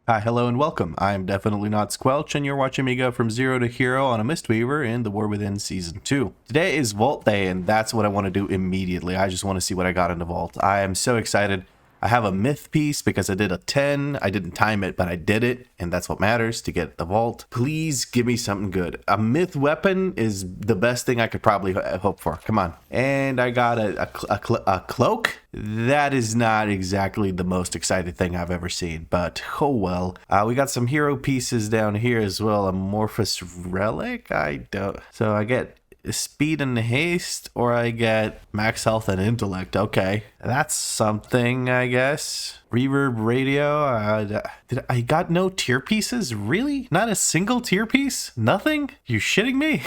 Hi, hello, and welcome. I'm definitely not Squelch, and you're watching me go from zero to hero on a Mistweaver in The War Within Season 2. Today is Vault Day, and that's what I want to do immediately. I just want to see what I got in the Vault. I am so excited. I have a myth piece because I did a 10. I didn't time it, but I did it, and that's what matters to get the vault. Please give me something good. A myth weapon is the best thing I could probably hope for. Come on. And I got a cloak. That is not exactly the most exciting thing I've ever seen, but oh well. We got some hero pieces down here as well. Amorphous relic? So I get speed and haste, or I get max health and intellect. Okay, that's something, I guess. Reverb radio. I got no tier pieces? Really? Not a single tier piece? Nothing? You shitting me?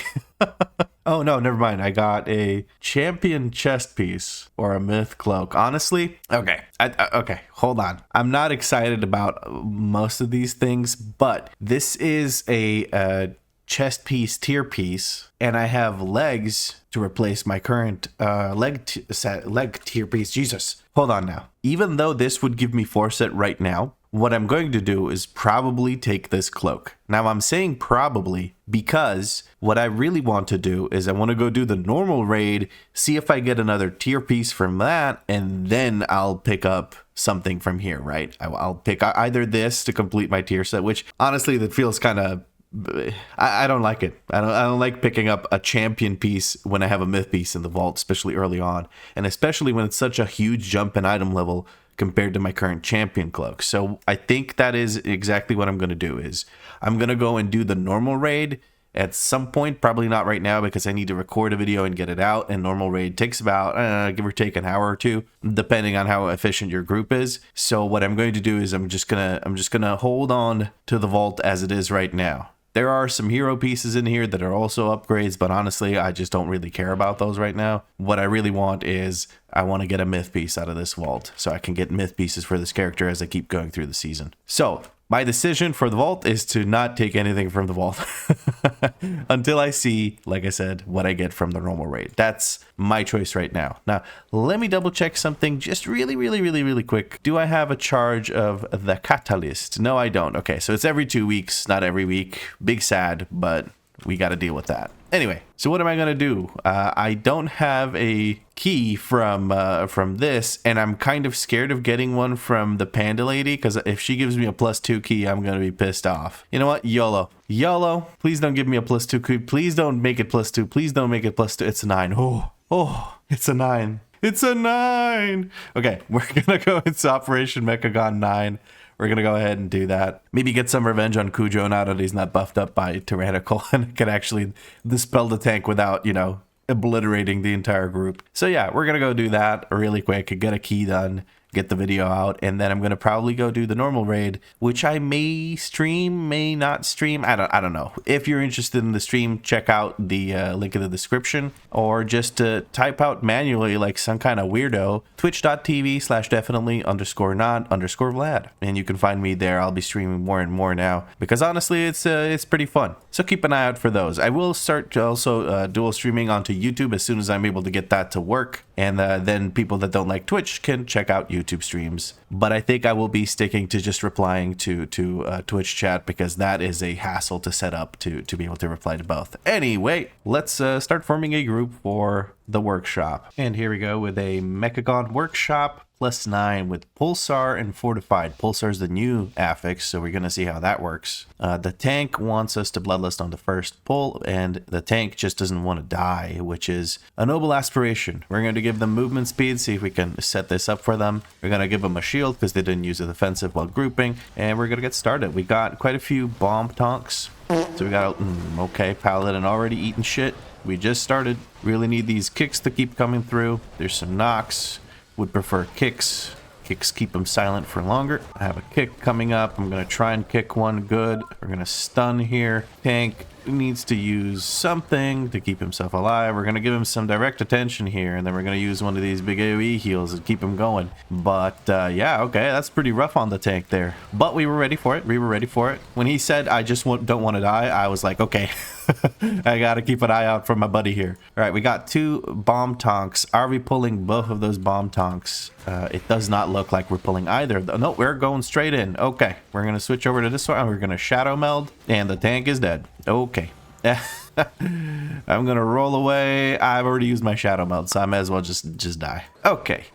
Oh no, never mind. I got a champion chest piece or a myth cloak. Honestly, okay. Okay, hold on. I'm not excited about most of these things, but this is a chest piece, tier piece, and I have legs to replace my current leg tier piece. Jesus, hold on now. Even though this would give me 4 set right now, what I'm going to do is probably take this cloak. Now I'm saying probably because what I really want to do is I want to go do the normal raid, see if I get another tier piece from that, and then I'll pick up something from here, right? I'll pick either this to complete my tier set, which honestly that feels kind of, I don't like it. I don't like picking up a champion piece when I have a myth piece in the vault, especially early on, and especially when it's such a huge jump in item level compared to my current champion cloak. So I think that is exactly what I'm going to do. Is I'm going to go and do the normal raid at some point, probably not right now because I need to record a video and get it out, and normal raid takes about give or take an hour or two depending on how efficient your group is. So what I'm going to do is I'm just gonna hold on to the vault as it is right now. There are some hero pieces in here that are also upgrades, but honestly, I just don't really care about those right now. What I really want is I want to get a myth piece out of this vault so I can get myth pieces for this character as I keep going through the season. So my decision for the vault is to not take anything from the vault until I see, like I said, what I get from the normal raid. That's my choice right now. Now, let me double check something just really quick. Do I have a charge of the catalyst? No, I don't. Okay, so it's every 2 weeks, not every week. Big sad, but we got to deal with that. Anyway, so what am I going to do? I don't have a key from this, and I'm kind of scared of getting one from the panda lady, because if she gives me a +2 key, I'm going to be pissed off. You know what? YOLO. YOLO. Please don't give me a +2 key. Please don't make it +2. Please don't make it +2. It's a 9. Oh, it's a 9. It's a 9. Okay, we're going to go into Operation Mechagon 9. We're going to go ahead and do that. Maybe get some revenge on Cujo now that he's not buffed up by Tyrannical and can actually dispel the tank without, obliterating the entire group. So yeah, we're going to go do that really quick, get a key done, get the video out, and then I'm going to probably go do the normal raid, which I may stream, may not stream. I don't know. If you're interested in the stream, check out the link in the description, or just type out manually like some kind of weirdo, twitch.tv/definitely_not_Vlad, and you can find me there. I'll be streaming more and more now because honestly it's pretty fun. So keep an eye out for those. I will start also dual streaming onto YouTube as soon as I'm able to get that to work, and then people that don't like Twitch can check out YouTube streams. But I think I will be sticking to just replying to Twitch chat because that is a hassle to set up to be able to reply to both. Anyway, let's start forming a group for the workshop. And here we go with a Mechagon workshop +9 with Pulsar and Fortified. Pulsar is the new Affix, so we're going to see how that works. The tank wants us to Bloodlust on the first pull, and the tank just doesn't want to die, which is a noble aspiration. We're going to give them movement speed, see if we can set this up for them. We're going to give them a shield because they didn't use a defensive while grouping, and we're going to get started. We got quite a few bomb tonks. So we got, okay, Paladin already eating shit. We just started. Really need these kicks to keep coming through. There's some knocks. Would prefer kicks. Kicks keep them silent for longer. I have a kick coming up. I'm going to try and kick one good. We're going to stun here. Tank needs to use something to keep himself alive. We're going to give him some direct attention here, and then we're going to use one of these big AoE heals and keep him going. But yeah, okay, that's pretty rough on the tank there. But we were ready for it. We were ready for it. When he said, I just don't want to die, I was like, okay. I gotta keep an eye out for my buddy here. All right, we got 2 bomb tonks. Are we pulling both of those bomb tonks? It does not look like we're pulling either. No, we're going straight in. Okay, we're gonna switch over to this one. We're gonna shadow meld, and the tank is dead. Okay. I'm gonna roll away. I've already used my shadow meld, so I may as well just die. Okay.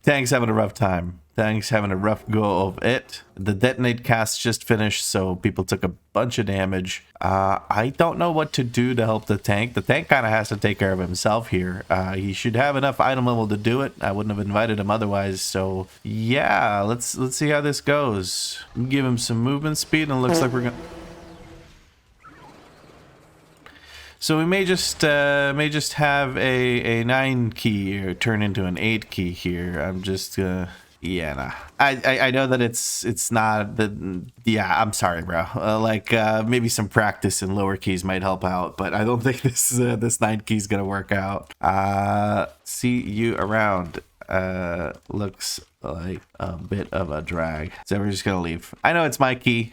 Tank's having a rough time. Tank's having a rough go of it. The detonate cast just finished, so people took a bunch of damage. I don't know what to do to help the tank. The tank kind of has to take care of himself here. He should have enough item level to do it. I wouldn't have invited him otherwise. So yeah, let's see how this goes. Give him some movement speed, and it looks like we're gonna. So we may just have a 9 key turn into an 8 key here. I'm just yeah, nah. I know that it's not the. Yeah, I'm sorry, bro. Maybe some practice in lower keys might help out, but I don't think this 9 key is gonna work out. See you around. Looks like a bit of a drag, so we're just gonna leave. I know it's my key.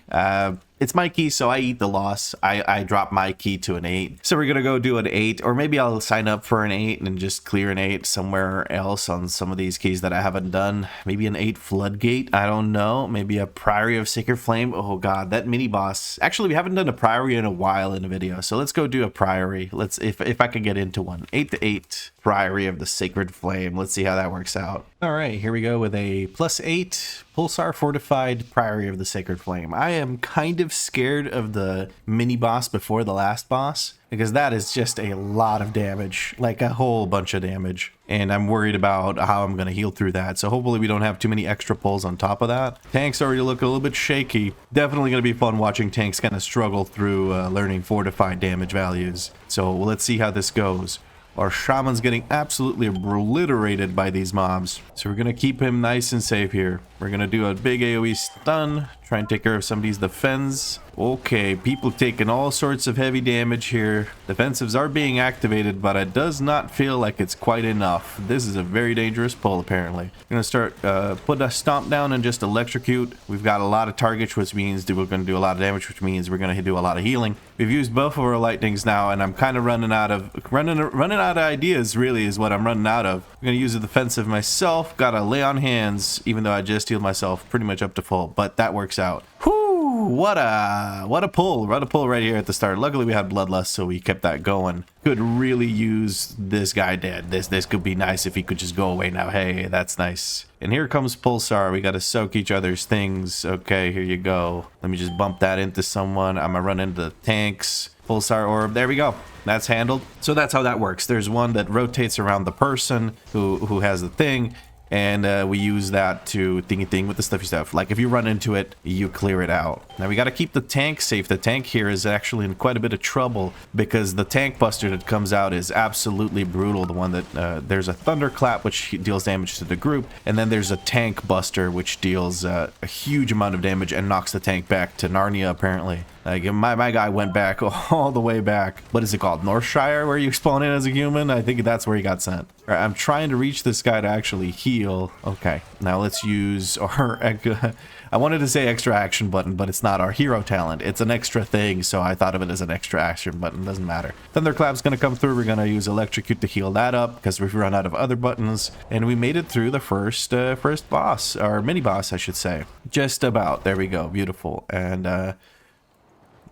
It's my key, so I eat the loss. I drop my key to an 8. So we're gonna go do an 8, or maybe I'll sign up for an 8 and just clear an 8 somewhere else on some of these keys that I haven't done. Maybe an 8 floodgate. I don't know. Maybe a Priory of Sacred Flame. Oh god, that mini boss. Actually, we haven't done a Priory in a while in a video, so let's go do a Priory. Let's if I can get into one. 8 to 8 Priory of the Sacred Flame. Let's see how that works out. All right, here we go with a +8 Pulsar Fortified Priory of the Sacred Flame. I am kind of scared of the mini boss before the last boss, because that is just a lot of damage, like a whole bunch of damage. And I'm worried about how I'm going to heal through that. So hopefully we don't have too many extra pulls on top of that. Tanks already look a little bit shaky. Definitely going to be fun watching tanks kind of struggle through learning fortified damage values. So let's see how this goes. Our shaman's getting absolutely obliterated by these mobs. So we're going to keep him nice and safe here. We're going to do a big AoE stun. Try and take care of some of these defense. Okay, people taking all sorts of heavy damage here. Defensives are being activated, but it does not feel like it's quite enough. This is a very dangerous pull, apparently. I'm going to start, put a stomp down and just electrocute. We've got a lot of targets, which means we're going to do a lot of damage, which means we're going to do a lot of healing. We've used both of our lightnings now, and I'm kind of running out of ideas, really, is what I'm running out of. I'm going to use a defensive myself. Got to lay on hands, even though I just healed myself pretty much up to full, but that works out. Whew, what a pull right here at the start. Luckily we had bloodlust, so we kept that going. Could really use this guy dead. This could be nice if he could just go away now. Hey, that's nice. And here comes Pulsar. We got to soak each other's things. Okay, here you go. Let me just bump that into someone. I'm gonna run into the tanks. Pulsar orb, there we go. That's handled. So that's how that works. There's one that rotates around the person who has the thing, and we use that to thingy with the stuffy stuff. Like if you run into it, you clear it out. Now we got to keep the tank safe. The tank here is actually in quite a bit of trouble because the tank buster that comes out is absolutely brutal. The one that there's a thunderclap which deals damage to the group, and then there's a tank buster which deals a huge amount of damage and knocks the tank back to Narnia, apparently. Like my guy went back all the way back. What is it called? Northshire, where you spawn in as a human? I think that's where he got sent. All right, I'm trying to reach this guy to actually heal. Okay, now let's use our... I wanted to say extra action button, but it's not our hero talent. It's an extra thing, so I thought of it as an extra action button. Doesn't matter. Thunderclap's going to come through. We're going to use Electrocute to heal that up because we've run out of other buttons. And we made it through the first boss, or mini boss, I should say. Just about. There we go. Beautiful. And...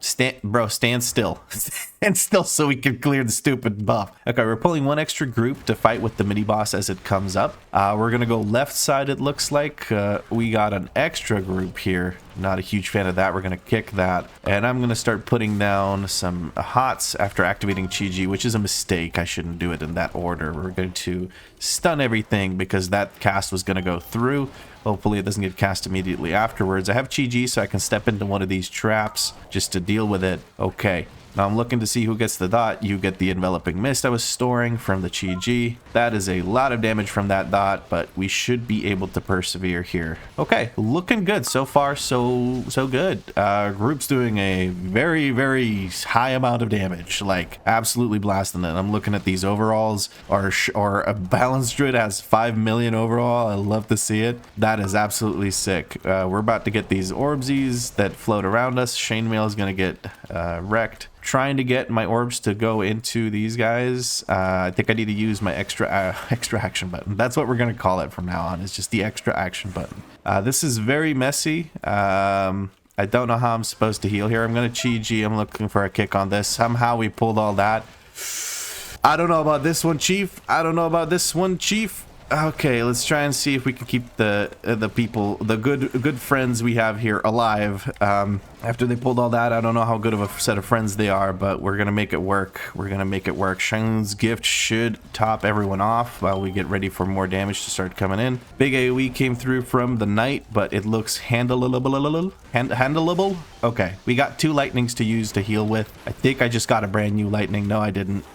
stand still. Stand still so we can clear the stupid buff. Okay, we're pulling one extra group to fight with the mini boss as it comes up. We're gonna go left side, it looks like. We got an extra group here. Not a huge fan of that. We're gonna kick that. And I'm gonna start putting down some hots after activating Chi-Ji, which is a mistake. I shouldn't do it in that order. We're going to stun everything because that cast was gonna go through. Hopefully it doesn't get cast immediately afterwards. I have Chi-Ji, so I can step into one of these traps just to deal with it. Okay. Now I'm looking to see who gets the dot. You get the enveloping mist I was storing from the Chi-Ji. That is a lot of damage from that dot, but we should be able to persevere here. Okay, looking good so far. So good. Group's doing a very, very high amount of damage, like absolutely blasting it. I'm looking at these overalls. Or a balanced druid has 5 million overall. I love to see it. That is absolutely sick. We're about to get these orbsies that float around us. Chainmail is going to get wrecked. Trying to get my orbs to go into these guys. I think I need to use my extra action button. That's what we're going to call it from now on. It's just the extra action button. This is very messy. I don't know how I'm supposed to heal here. I'm going to Chi-Ji. I'm looking for a kick on this. Somehow we pulled all that. I don't know about this one, Chief. I don't know about this one, Chief. Okay, let's try and see if we can keep the people, the good friends we have here alive. After they pulled all that, I don't know how good of a set of friends they are, but we're gonna make it work. We're gonna make it work. Shan's gift should top everyone off while we get ready for more damage to start coming in. Big AoE came through from the knight, but it looks handleable. Handleable. Okay, we got 2 lightnings to use to heal with. I think I just got a brand new lightning. No, I didn't.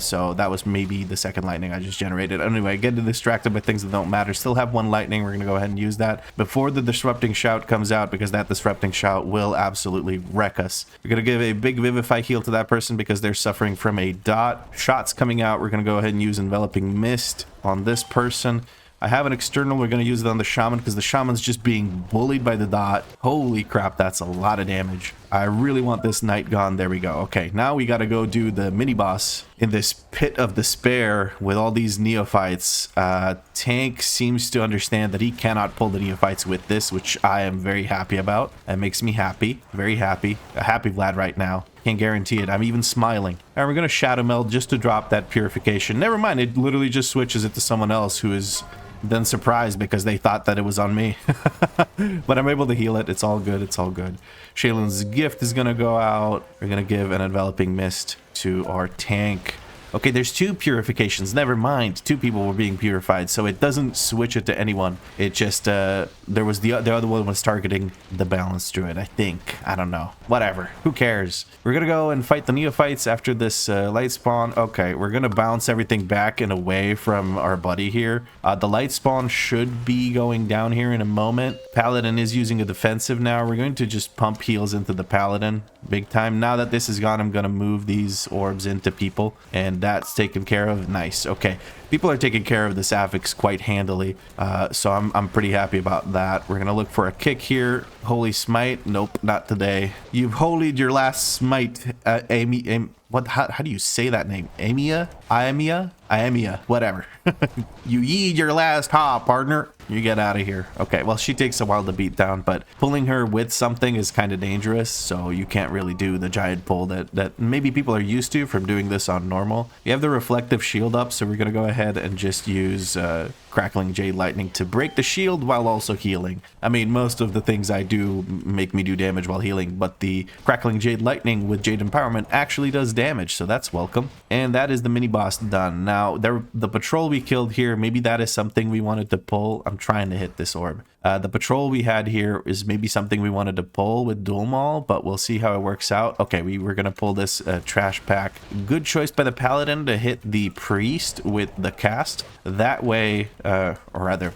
So that was maybe the second lightning I just generated. Anyway, getting distracted by things that don't matter. Still have 1 lightning. We're gonna go ahead and use that before the disrupting shout comes out, because that disrupting shout will absolutely wreck us. We're gonna give a big vivify heal to that person because they're suffering from a dot. Shots coming out. We're gonna go ahead and use enveloping mist on this person. I have an external. We're going to use it on the shaman because the shaman's just being bullied by the dot. Holy crap, that's a lot of damage. I really want this knight gone. There we go. Okay, now we got to go do the mini boss in this pit of despair with all these neophytes. Tank seems to understand that he cannot pull the neophytes with this, which I am very happy about. That makes me happy. Very happy. A happy Vlad right now. Can't guarantee it. I'm even smiling. All right, we're going to shadow meld just to drop that purification. Never mind. It literally just switches it to someone else who is then surprised because they thought that it was on me. But I'm able to heal it. It's all good. It's all good. Shaylin's gift is going to go out. We're going to give an enveloping mist to our tank. Okay, there's 2 purifications. Never mind. 2 people were being purified, so it doesn't switch it to anyone. It just, there was the other one was targeting the balanced druid, I think. I don't know. Whatever. Who cares? We're gonna go and fight the neophytes after this light spawn. Okay, we're gonna bounce everything back and away from our buddy here. The light spawn should be going down here in a moment. Paladin is using a defensive now. We're going to just pump heals into the Paladin big time. Now that this is gone, I'm gonna move these orbs into people, and that's taken care of. Nice. Okay, people are taking care of this Affix quite handily, so I'm pretty happy about that. We're gonna look for a kick here. Holy smite. Nope, not today. You've holied your last smite, Amy. What? How do you say that name? Amia? Iamia? Whatever. You yeed your last ha, partner. You get out of here. Okay, well, she takes a while to beat down, but pulling her with something is kind of dangerous, so you can't really do the giant pull that maybe people are used to from doing this on normal. We have the reflective shield up, so we're gonna go ahead and just use Crackling Jade Lightning to break the shield while also healing. I mean, most of the things I do make me do damage while healing, but the Crackling Jade Lightning with Jade Empowerment actually does damage, so that's welcome. And that is the mini boss done. Now, the patrol we killed here, maybe that is something we wanted to pull. I'm trying to hit this orb. The patrol we had here is maybe something we wanted to pull with Dual Maul, but we'll see how it works out. Okay, we were going to pull this trash pack. Good choice by the Paladin to hit the priest with the cast. That way, or rather,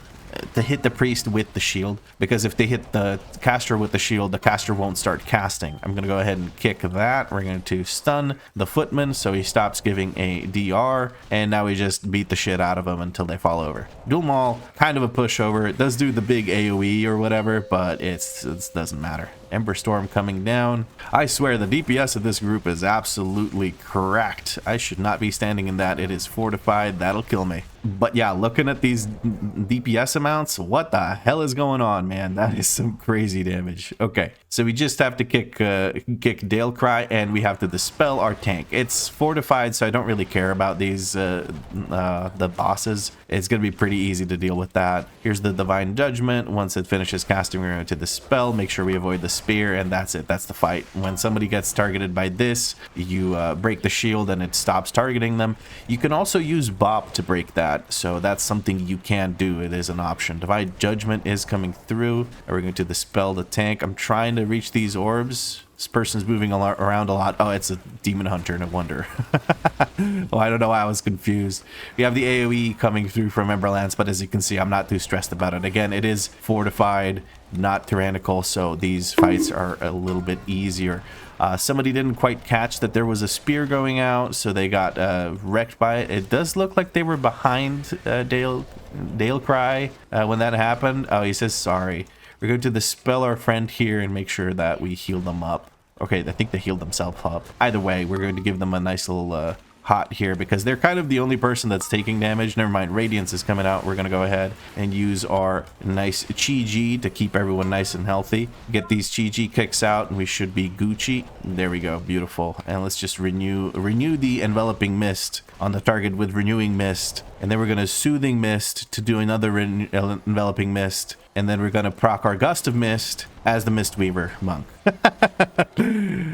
to hit the priest with the shield, because if they hit the caster with the shield, the caster won't start casting. I'm going to go ahead and kick that. We're going to stun the footman so he stops giving a DR, and now we just beat the shit out of him until they fall over. Dual Maul, kind of a pushover. It does do the big AoE or whatever, but it doesn't matter. Ember Storm coming down. I swear the DPS of this group is absolutely correct. I should not be standing in that. It is fortified. That'll kill me. But yeah, looking at these DPS amounts, what the hell is going on, man? That is some crazy damage. Okay, so we just have to kick Dale Cry, and we have to dispel our tank. It's fortified, so I don't really care about these the bosses. It's gonna be pretty easy to deal with that. Here's the Divine Judgment. Once it finishes casting, we're going to dispel. Make sure we avoid the spear, and that's it. That's the fight. When somebody gets targeted by this, you break the shield and it stops targeting them. You can also use Bop to break that, so that's something you can do. It is an option. Divine Judgment is coming through, and we're going to dispel the tank. I'm trying to reach these orbs This person's moving around a lot. Oh, it's a demon hunter, no wonder. Oh, I don't know why I was confused. We have the AoE coming through from Emberlands, but as you can see, I'm not too stressed about it. Again, it is fortified, not tyrannical, so these fights are a little bit easier. Somebody didn't quite catch that there was a spear going out, so they got wrecked by it. It does look like they were behind Dale Cry when that happened. Oh, he says sorry. We're going to dispel our friend here and make sure that we heal them up. Okay, I think they healed themselves up. Either way, we're going to give them a nice little hot here because they're kind of the only person that's taking damage. Never mind, Radiance is coming out. We're going to go ahead and use our nice Chi-G to keep everyone nice and healthy. Get these Chi-G kicks out and we should be Gucci. There we go, beautiful. And let's just renew the Enveloping Mist on the target with Renewing Mist. And then we're going to Soothing Mist to do another Enveloping Mist. And then we're going to proc our Gust of Mist as the Mistweaver monk.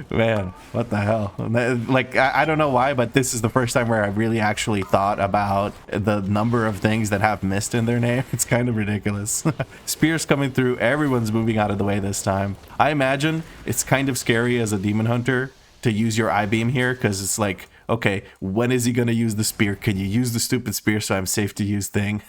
Man, what the hell? Like, I don't know why, but this is the first time where I really actually thought about the number of things that have mist in their name. It's kind of ridiculous. Spears coming through. Everyone's moving out of the way this time. I imagine it's kind of scary as a demon hunter to use your I-beam here because it's like, okay, when is he going to use the spear? Can you use the stupid spear so I'm safe to use thing?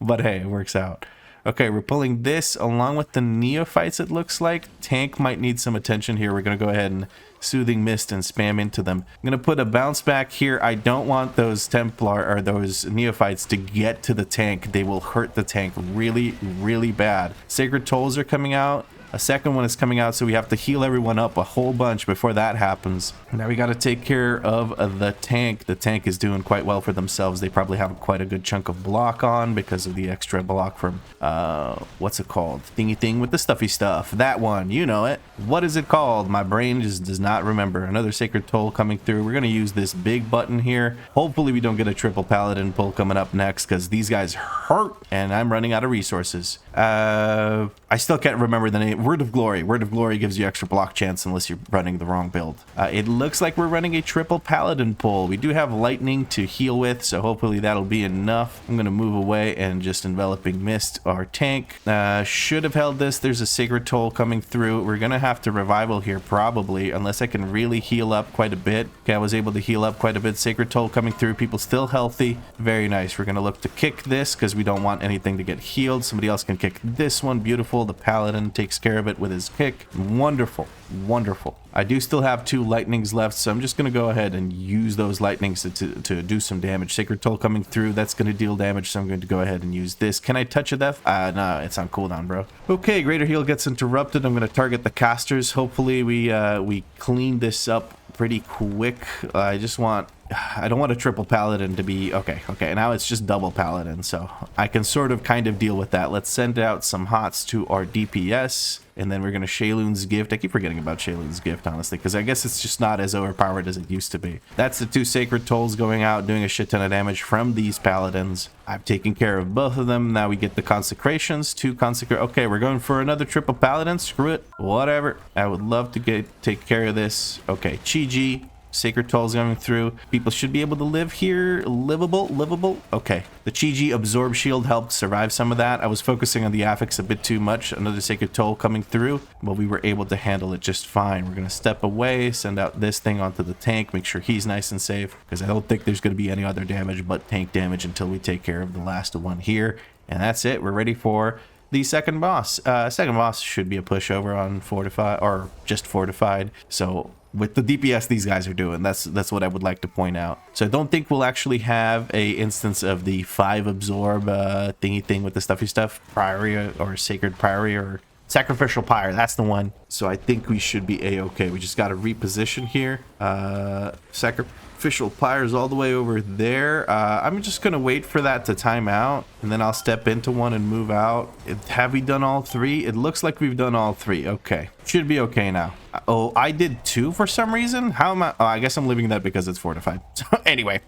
But hey, it works out. Okay, we're pulling this along with the neophytes, it looks like. Tank might need some attention here. We're going to go ahead and Soothing Mist and spam into them. I'm going to put a bounce back here. I don't want those Templar or those neophytes to get to the tank. They will hurt the tank really, really bad. Sacred Tolls are coming out. A second one is coming out, so we have to heal everyone up a whole bunch before that happens. Now we got to take care of the tank. The tank is doing quite well for themselves. They probably have quite a good chunk of block on because of the extra block from, what's it called? Thingy thing with the stuffy stuff. That one, you know it. What is it called? My brain just does not remember. Another Sacred Toll coming through. We're going to use this big button here. Hopefully we don't get a triple Paladin pull coming up next because these guys hurt and I'm running out of resources. I still can't remember the name. Word of Glory. Word of Glory gives you extra block chance unless you're running the wrong build. It looks like we're running a triple Paladin pull. We do have lightning to heal with, so hopefully that'll be enough. I'm going to move away and just Enveloping Mist our tank. Should have held this. There's a Sacred Toll coming through. We're going to have to revival here probably, unless I can really heal up quite a bit. Okay, I was able to heal up quite a bit. Sacred Toll coming through. People still healthy. Very nice. We're going to look to kick this because we don't want anything to get healed. Somebody else can kick this one. Beautiful. The Paladin takes care of it with his kick. Wonderful. Wonderful. I do still have 2 lightnings left, so I'm just going to go ahead and use those lightnings to do some damage. Sacred Toll coming through. That's going to deal damage, so I'm going to go ahead and use this. Can I touch a death? No, it's on cooldown, bro. Okay, Greater Heal gets interrupted. I'm going to target the casters. Hopefully we clean this up pretty quick. I don't want a triple Paladin to be... Okay, now it's just double Paladin, so I can sort of kind of deal with that. Let's send out some hots to our DPS, and then we're going to Shayloon's Gift. I keep forgetting about Shayloon's Gift, honestly, because I guess it's just not as overpowered as it used to be. That's the 2 Sacred Tolls going out, doing a shit ton of damage from these Paladins. I've taken care of both of them. Now we get the Consecrations, 2 Consecrate. Okay, we're going for another triple Paladin. Screw it. Whatever. I would love to take care of this. Okay, Chi-Ji. Sacred Tolls going through. People should be able to live here. Livable. Okay. The Chi-Ji Absorb Shield helped survive some of that. I was focusing on the Affix a bit too much. Another Sacred Toll coming through, but we were able to handle it just fine. We're going to step away, send out this thing onto the tank, make sure he's nice and safe, because I don't think there's going to be any other damage but tank damage until we take care of the last one here. And that's it. We're ready for the second boss. Second boss should be a pushover on Fortified, or just Fortified. So with the DPS these guys are doing, that's what I would like to point out. So I don't think we'll actually have a instance of the 5 absorb thingy thing with the stuffy stuff. Priory or Sacred Priory or Sacrificial Pyre, that's the one. So I think we should be a-okay. We just got to reposition here. Sacrificial Pyre is all the way over there. I'm just going to wait for that to time out, and then I'll step into one and move out. Have we done all 3? It looks like we've done all 3. Okay. Should be okay now. Oh, I did 2 for some reason. How am I? Oh, I guess I'm leaving that because it's fortified. So anyway,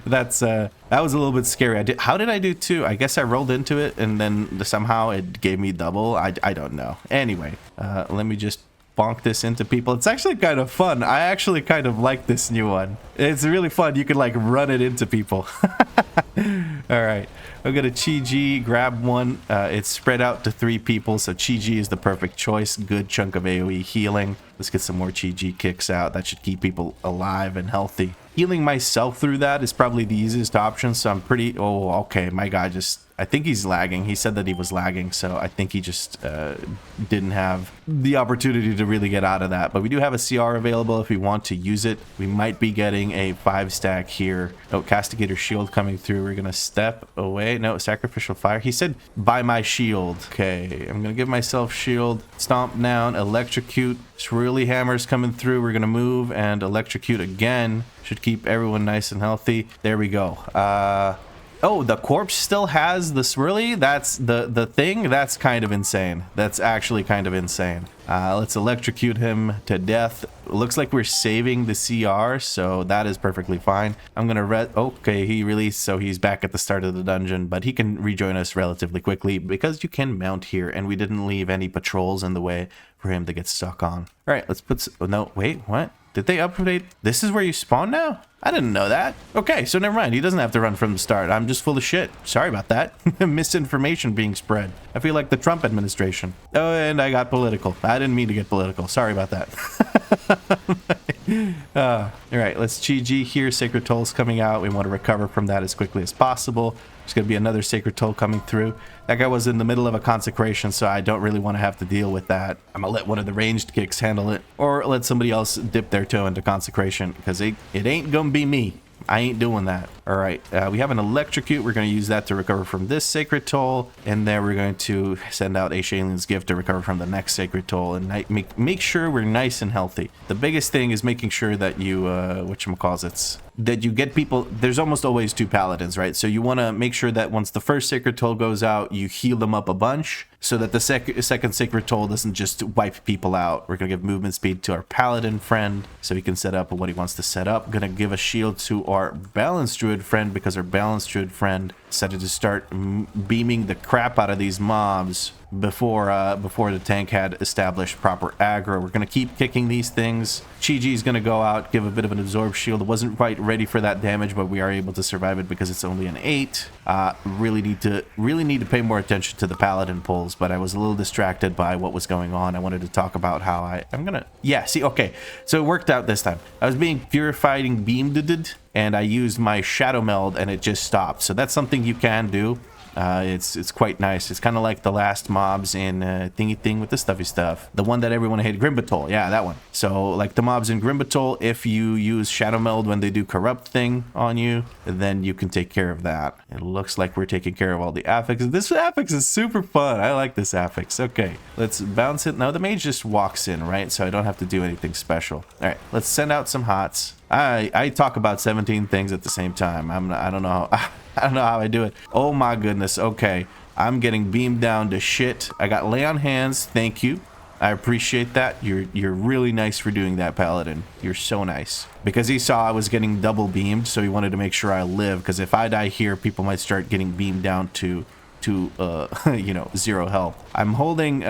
that was a little bit scary. How did I do 2? I guess I rolled into it and then somehow it gave me double. I don't know. Anyway, let me just bonk this into people. It's actually kind of fun. I actually kind of like this new one. It's really fun. You can like run it into people. All right, I'm gonna Chi G, grab one. It's spread out to 3 people, so Chi G is the perfect choice. Good chunk of AoE healing. Let's get some more Chi G kicks out. That should keep people alive and healthy. Healing myself through that is probably the easiest option, so I'm pretty... Oh, okay, my guy just... I think he's lagging. He said that he was lagging, so I think he just didn't have the opportunity to really get out of that. But we do have a CR available if we want to use it. We might be getting a 5-stack here. Oh, Castigator Shield coming through. We're going to step away. No, Sacrificial Fire. He said, buy my shield. Okay, I'm going to give myself shield. Stomp down, electrocute. Swirly Hammers coming through. We're going to move and electrocute again. Should keep everyone nice and healthy. There we go. Oh, the corpse still has the swirly? That's the thing? That's kind of insane. That's actually kind of insane. Let's electrocute him to death. Looks like we're saving the CR, so that is perfectly fine. I'm gonna okay, he released, so he's back at the start of the dungeon, but he can rejoin us relatively quickly because you can mount here, and we didn't leave any patrols in the way for him to get stuck on. All right, let's put... Oh, no, wait, what? Did they update? This is where you spawn now? I didn't know that. Okay, so never mind. He doesn't have to run from the start. I'm just full of shit. Sorry about that. Misinformation being spread. I feel like the Trump administration. Oh, and I got political. I didn't mean to get political. Sorry about that. All right, let's GG here. Sacred Toll's coming out. We want to recover from that as quickly as possible. There's going to be another Sacred Toll coming through. That guy was in the middle of a consecration, so I don't really want to have to deal with that. I'm going to let one of the ranged kicks handle it, or let somebody else dip their toe into consecration, because it ain't going to be me. I ain't doing that. All right, we have an electrocute. We're going to use that to recover from this Sacred Toll, and then we're going to send out a Shalin's Gift to recover from the next Sacred Toll, and make sure we're nice and healthy. The biggest thing is making sure that you, whatchamacallits, that you get people... There's almost always 2 paladins, right? So you want to make sure that once the first Sacred Toll goes out, you heal them up a bunch so that the second Sacred Toll doesn't just wipe people out. We're going to give movement speed to our paladin friend so he can set up what he wants to set up. Going to give a shield to our balanced druid friend because our balanced druid friend decided to start beaming the crap out of these mobs before the tank had established proper aggro. We're going to keep kicking these things. Chi-Ji is going to go out, give a bit of an absorb shield. It wasn't quite ready for that damage, but we are able to survive it because it's only an 8. Really need to pay more attention to the paladin pulls, but I was a little distracted by what was going on. I wanted to talk about how okay, so it worked out this time. I was being purifying beamed, and I used my shadow meld, and it just stopped. So that's something you can do. It's quite nice. It's kind of like the last mobs in Thingy Thing with the stuffy stuff. The one that everyone hated, Grimbatol. Yeah, that one. So like the mobs in Grimbatol, if you use Shadow Meld when they do Corrupt Thing on you, then you can take care of that. It looks like we're taking care of all the Affix. This Affix is super fun. I like this Affix. Okay, let's bounce it. Now the mage just walks in, right? So I don't have to do anything special. All right, let's send out some hots. I talk about 17 things at the same time. I don't know how I do it. Oh my goodness. Okay, I'm getting beamed down to shit. I got lay on hands. Thank you. I appreciate that. You're really nice for doing that, Paladin. You're so nice. Because he saw I was getting double beamed, so he wanted to make sure I live. Because if I die here, people might start getting beamed down to 0 health. I'm holding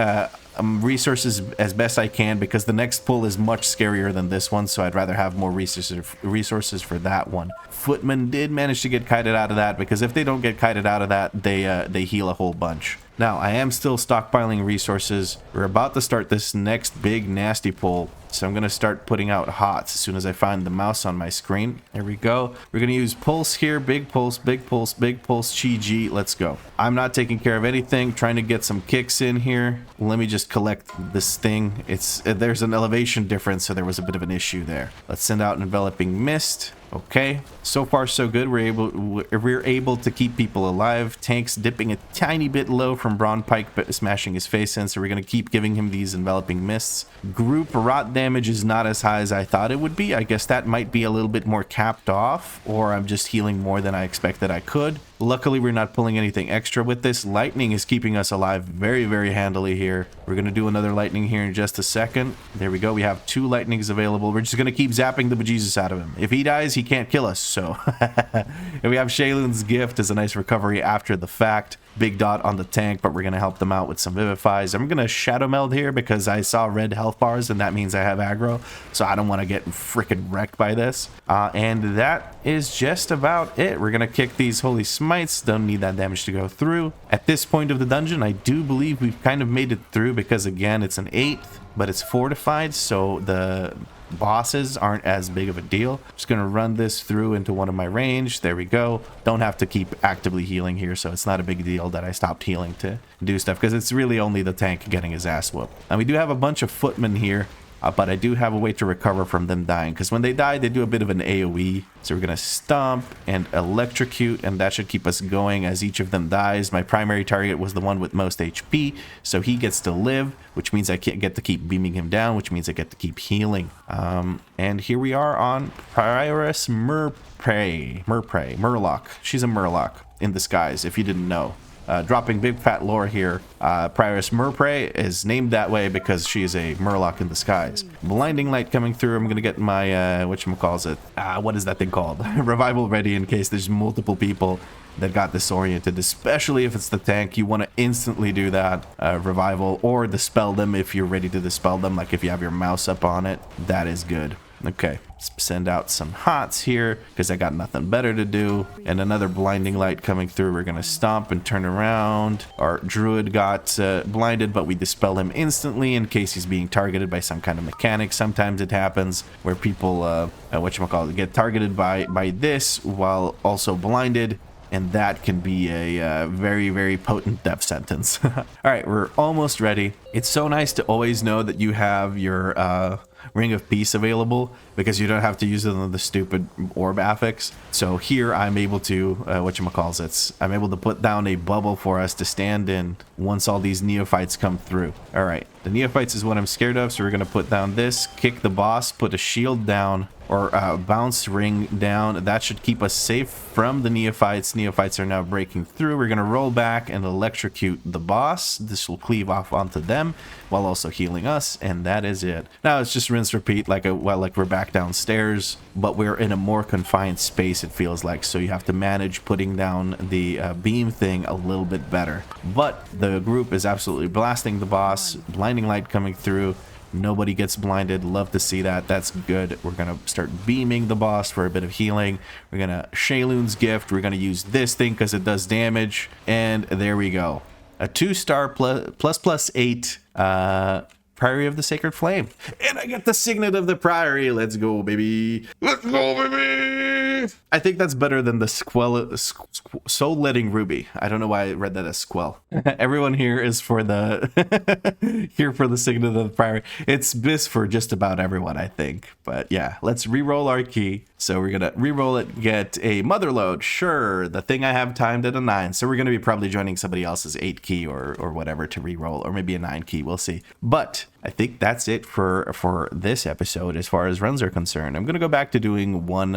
resources as best I can because the next pull is much scarier than this one, so I'd rather have more resources for that one. Footman did manage to get kited out of that, because if they don't get kited out of that, they heal a whole bunch. Now, I am still stockpiling resources. We're about to start this next big nasty pull, so I'm going to start putting out hots as soon as I find the mouse on my screen. There we go. We're going to use pulse here. Big pulse, big pulse, big pulse, Chi-Ji. Let's go. I'm not taking care of anything. Trying to get some kicks in here. Let me just collect this thing. There's an elevation difference, so there was a bit of an issue there. Let's send out enveloping mist. Okay, so far so good. We're able to keep people alive. Tank's dipping a tiny bit low from Braun Pike, but smashing his face in, so we're going to keep giving him these enveloping mists. Group rot damage is not as high as I thought it would be. I guess that might be a little bit more capped off, or I'm just healing more than I expected I could. Luckily, we're not pulling anything extra with this. Lightning is keeping us alive very, very handily here. We're going to do another lightning here in just a second. There we go. We have 2 lightnings available. We're just going to keep zapping the bejesus out of him. If he dies, he can't kill us, so... And we have Shaylin's Gift as a nice recovery after the fact. big dot on the tank, but we're going to help them out with some Vivifies. I'm going to Shadow Meld here because I saw red health bars, and that means I have aggro, so I don't want to get freaking wrecked by this. And that is just about it. We're going to kick these Holy Smites. Don't need that damage to go through. At this point of the dungeon, I do believe we've kind of made it through because, again, it's an 8th, but it's fortified, so the bosses aren't as big of a deal. Just gonna run this through into one of my range. There we go. Don't have to keep actively healing here, so it's not a big deal that I stopped healing to do stuff, because it's really only the tank getting his ass whooped. And we do have a bunch of footmen here, but I do have a way to recover from them dying, because when they die, they do a bit of an AoE. So we're gonna stomp and electrocute, and that should keep us going as each of them dies. My primary target was the one with most HP, so he gets to live, which means I can't get to keep beaming him down, which means I get to keep healing. And here we are on Priory Murloc. She's a Murloc in disguise, if you didn't know. Dropping big fat lore here. Priory Murprey is named that way because she is a Murloc in disguise. Blinding light coming through. I'm gonna get my whatchamacallit. What is that thing called? Revival ready in case there's multiple people that got disoriented, especially if it's the tank. You want to instantly do that. Revival, or dispel them if you're ready to dispel them, like if you have your mouse up on it. That is good. Okay, let's send out some hots here because I got nothing better to do. And another blinding light coming through. We're gonna stomp and turn around. Our druid got blinded, but we dispel him instantly in case he's being targeted by some kind of mechanic. Sometimes it happens where people get targeted by this while also blinded, and that can be a very, very potent death sentence. All right, we're almost ready. It's so nice to always know that you have your Ring of Peace available, because you don't have to use it on the stupid orb affix. So here I'm able to, I'm able to put down a bubble for us to stand in once all these neophytes come through. All right, the neophytes is what I'm scared of, so we're gonna put down this, kick the boss, put a shield down, or bounce ring down. That should keep us safe from the neophytes. Neophytes are now breaking through. We're gonna roll back and electrocute the boss. This will cleave off onto them while also healing us, and that is it. Now it's just rinse repeat, like we're back downstairs, but we're in a more confined space, it feels like, so you have to manage putting down the beam thing a little bit better. But the group is absolutely blasting the boss. Blinding light coming through. Nobody gets blinded. Love to see that. That's good. We're gonna start beaming the boss for a bit of healing. We're gonna Shayloon's gift. We're gonna use this thing because it does damage, and there we go. A 2-star plus 8 Priory of the Sacred Flame, and I get the Signet of the Priory. Let's go, baby. Let's go, baby. I think that's better than the Soul Letting Ruby. I don't know why I read that as Squell. Everyone here is for the here for the Signet of the Priory. It's this for just about everyone, I think. But yeah, let's re-roll our key. So we're gonna re-roll it, get a mother load. Sure, the thing I have timed at a 9. So we're gonna be probably joining somebody else's 8 key or whatever to re-roll, or maybe a 9 key. We'll see. But I think that's it for this episode as far as runs are concerned. I'm gonna go back to doing one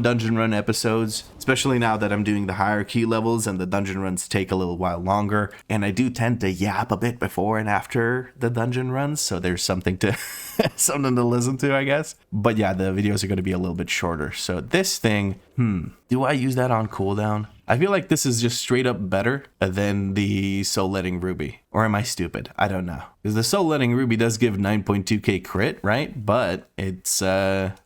dungeon run episodes, especially now that I'm doing the higher key levels and the dungeon runs take a little while longer. And I do tend to yap a bit before and after the dungeon runs, so there's something to something to listen to, I guess. But yeah, the videos are going to be a little bit shorter. So this thing, do I use that on cooldown? I feel like this is just straight up better than the Soul Letting Ruby. Or am I stupid? I don't know. Because the Soul Letting Ruby does give 9.2k crit, right? But it's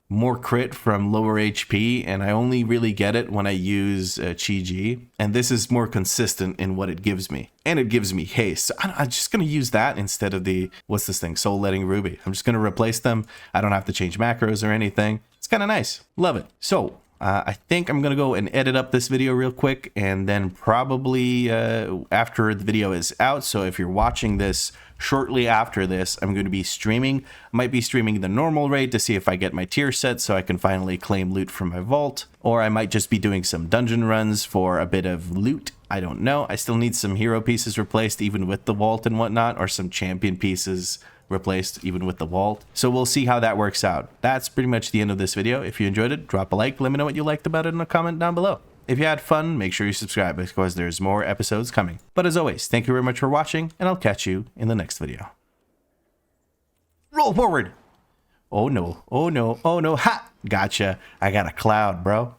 more crit from lower HP, and I only really get it when I use Chi-Ji. And this is more consistent in what it gives me. And it gives me haste. So I'm just going to use that instead of the, what's this thing? Soul Letting Ruby. I'm just going to replace them. I don't have to change macros or anything. It's kind of nice. Love it. So I think I'm going to go and edit up this video real quick, and then probably after the video is out. So if you're watching this shortly after this, I'm going to be streaming. I might be streaming the normal rate to see if I get my tier set so I can finally claim loot from my vault. Or I might just be doing some dungeon runs for a bit of loot. I don't know. I still need some hero pieces replaced even with the vault and whatnot, or some champion pieces replaced even with the vault. So we'll see how that works out. That's pretty much the end of this video. If you enjoyed it, drop a like, let me know what you liked about it in a comment down below. If you had fun, make sure you subscribe because there's more episodes coming. But as always, thank you very much for watching, and I'll catch you in the next video. Roll forward. Oh no, oh no, oh no, ha! Gotcha. I got a cloud, bro.